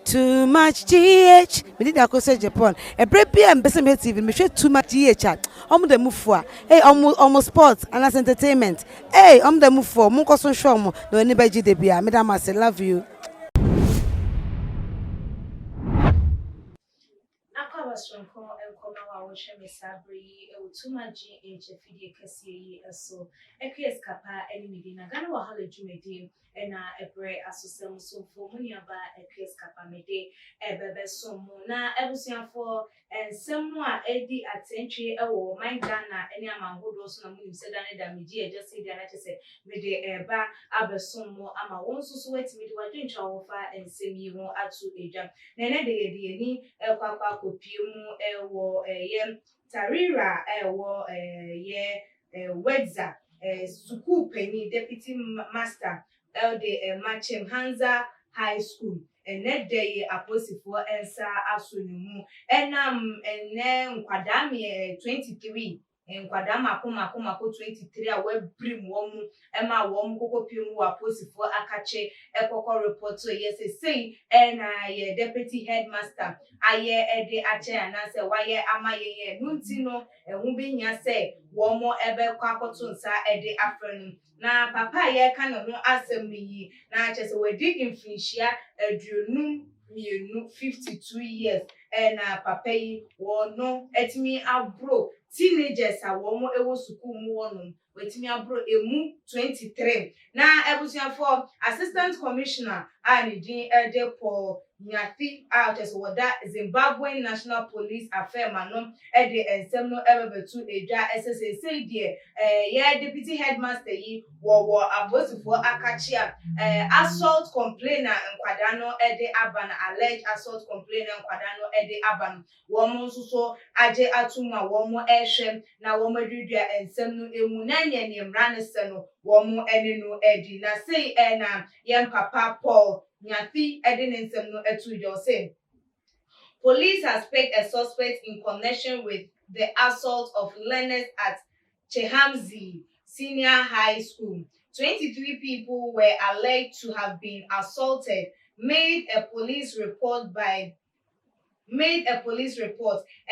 Too much GH. We did that say Japan. A break and best TV. Me share too much GH. The move for. Hey, almost sports and as entertainment. Hey, the move for. Munko son show mo. No anybody debia. Madam, I say love you. Too much GH FD Cassie so Equies Capa enemy na Gana Wahala Jumedi and a bread association so for money about Equies Capa Mede Ebebe Somona Ebusian for and someone Eddie at entry or my Ghana any amount who does not move said that media just say that I say Mede Eba Abesomo ama won so wait me do a drink fire and send you more at 2 a jam. Nene de ni Papa Copium Ewo Tarira Wedza Suku Penny Deputy Master Elde Machem Hansa High School and net day apostle Elsa Asunimu and then Kwadami 23 and Kwadama Kuma 23 a web brim woman Emma Wom Coco Pimu apostle Akache Ekoko report so yes say and I deputy headmaster aye ede ache anase waye amaye nuntino ehube nya se wo mo ebe kwakoto nsa ede afrenu na papa ye ka no ho asem yi na ache se wedi mfinhia aduonum mienu 52 years na papa yi wo no etimi abro teenagers a wo mo ewo suku mu wonu wetimi abro emu 23 na ebusuafo assistant commissioner ani din ede Paul Nyati out as wada Zimbabwe National Police affair manom ede ensem no ebebetu eja SSA say die deputy headmaster yi wo abosifo akachia assault complainer nkwadano ede abana alleged assault complainer nkwadano ede abana wo mo nso aje atuma wo mo ehwem na wo madudua ensem no emu na nye mrane se no wo mo ene no edi na say na yem papa Paul Nyati Edinson no etu say police has picked a suspect in connection with the assault of learners at Chehamzi Senior High School. 23 people were alleged to have been assaulted, made a police report,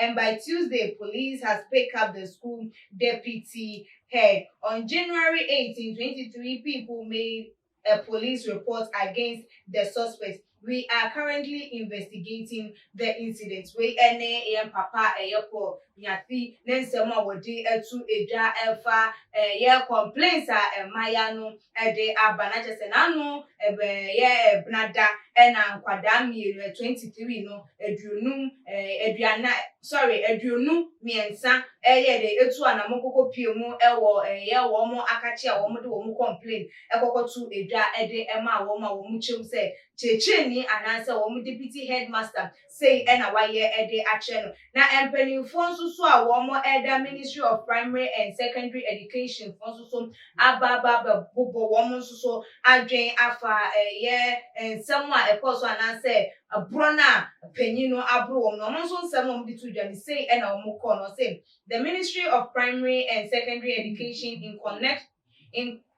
and by Tuesday, police has picked up the school deputy head. On January 18, 23 people made a police report against the suspects. We are currently investigating the incident. We NAM Papa Airport Nyati Nensema Wodi to Eja Alpha complaints are Mayano de Abanaja Senano Brada and Kwadami 23 no Edunum Ediana Edunum Miensa de Etu and Amoko Piomo Womo Akachia Womo complain Ekoko to Eja Ede Emma Woma Womuchum say Checheni and answer womu deputy headmaster say ena waye ede acheno na empenifo nso a womo eda Ministry of Primary and Secondary Education nso ababa bobo womo nso adwen afa ensem a ekoso ananse abrona penyino abro womo no nso nsem womo ditu dwani say ena womo ko no say the Ministry of Primary and Secondary Education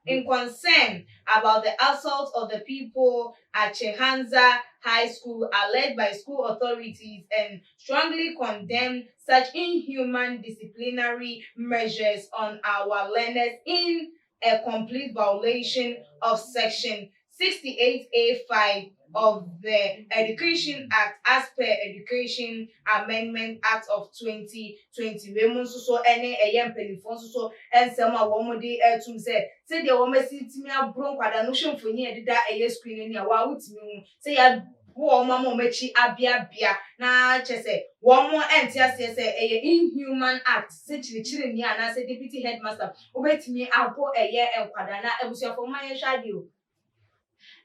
in concern about the assault of the people at Chehanza High School are led by school authorities and strongly condemn such inhuman disciplinary measures on our learners in a complete violation of Section 68A5 of the Education Act as per Education Amendment Act of 2020. Remonso so ene eyempelifon so ensema womode etum say de womesitimi abron kwada no hwemfoni edida eye screen ni a wa wutimi hu say ya wo mama mechi abia na chese womo enti ase say eye inhuman act se chirichiri ni ana say deputy headmaster obetimi abo eye enkwada na ebusuafo man hwade o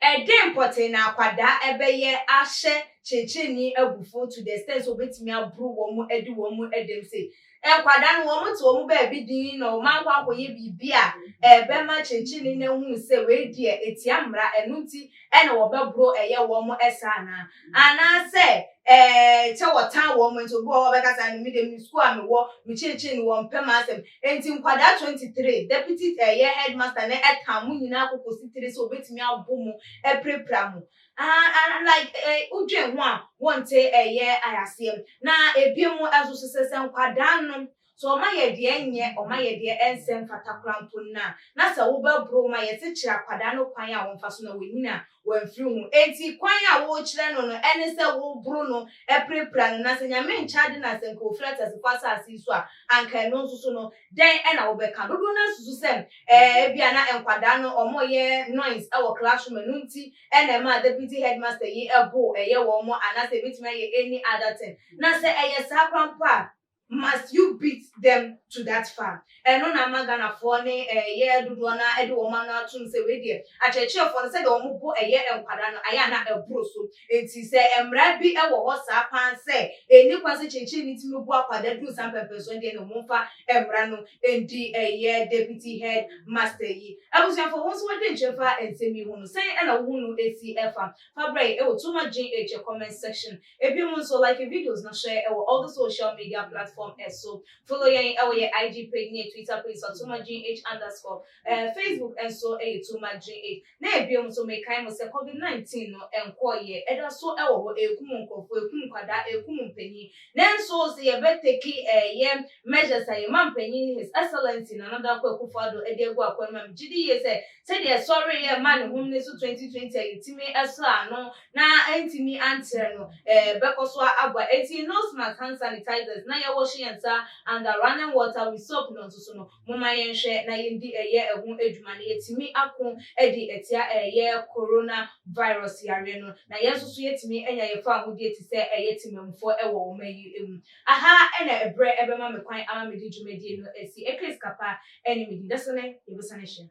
Eden pote na kwada ebeye ahye checheni abufo to the extent obetimi abru womu edi womu edem say kwada no womu to womu ba bi din no ma kwa akoye bibia ebe ma checheni na hu say we die etiamra enunti ene wo bebro eye womu esana ana say tell what time woman to go over because I made them school and war, me changing one per master. And in Quada 23, deputy headmaster, and at Hamuna, who sit so bit me out boom, a pre-pramu. And like Ujen one say a year I see him. Now a piemo as you say, Quadanum. So my idea, or my idea, and send Fatakrampuna. Nasa Uber bro, my teacher, Quadano, Quaya, one fastener winner, when through. 80 Quaya watch then on any cell Bruno, a pre-plan, Nasa main charging us and co flat as fast as he saw, and can no so then and our become. Runas to send Biana and Quadano or more year noise our classroom and and a deputy headmaster ye a bow, a year or more, and as a bit any other thing. Nasa a sacrampa. Must you beat them to that far? And no Namagana for a year do one, I do woman to say with you. A church for said, oh, a year and Padano, I am not a brusso. It is a rabbi, a what's up and say, a new passage needs to move up, that do some purpose when they no mofa, Embrano, and a year deputy head master ye. I was for once one day, Jeffa and send me one say, and a wound ACF. Fabre, it was too much GH comment section. If you want so like a videos, not share all the social media platforms. So follow your IG page, near Twitter page, so @GH_, Facebook, and so @GH. Now, be also make kind of COVID-19 and quiet. And also, a kumunko for a kumquada, a kumunpenny. Then so say a better key a measures a man penny, His Excellency, and another Kokufado, a dear Guaquam GD said, yes, sorry, a man whom this 2020, Timmy Asla, no, now, anti me answer no, Becoswa Abba, 18 nose mask, hand sanitizers, now you're washing and the running water with soap no so no mama yen share na yen di eye ehun edwuma na yetimi akon edi etia eye corona virus yare no na yen so yetimi enya ye fa ahudi eti se yetimemfo ewo wo mayi emu aha ena ebre ebema me kwan ama me di dwumadi no esi ekris kapa eni me di dasone yebusane she.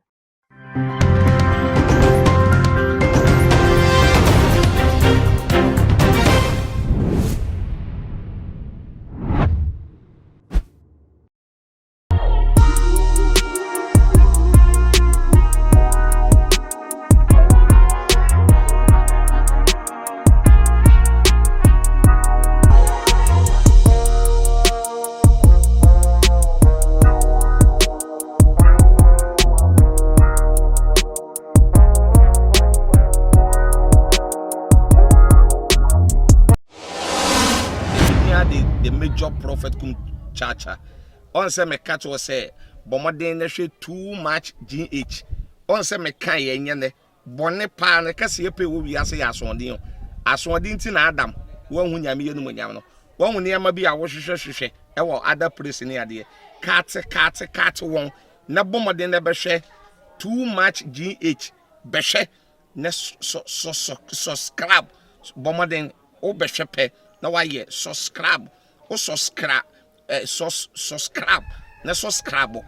The major prophet kum chacha on say me catch was say bomoden na hwe too much GH on say me kan ye nyene bone pa na kase ye pe wo wi ase ya asonde nti na adam wo hu nyame ye no nyam no wo hu ne ma bi a wo hwehwehwehwe e wo other place ne ade kat won na bomoden na be hwe too much GH be hwe na subscribe bomoden o be hwe pe na wa ye subscribe o subscribe subscribe na subscribe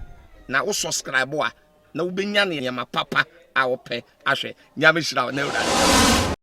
na o subscribe a na wo benya ne yama papa a wo pe ahwe nyame hira na ura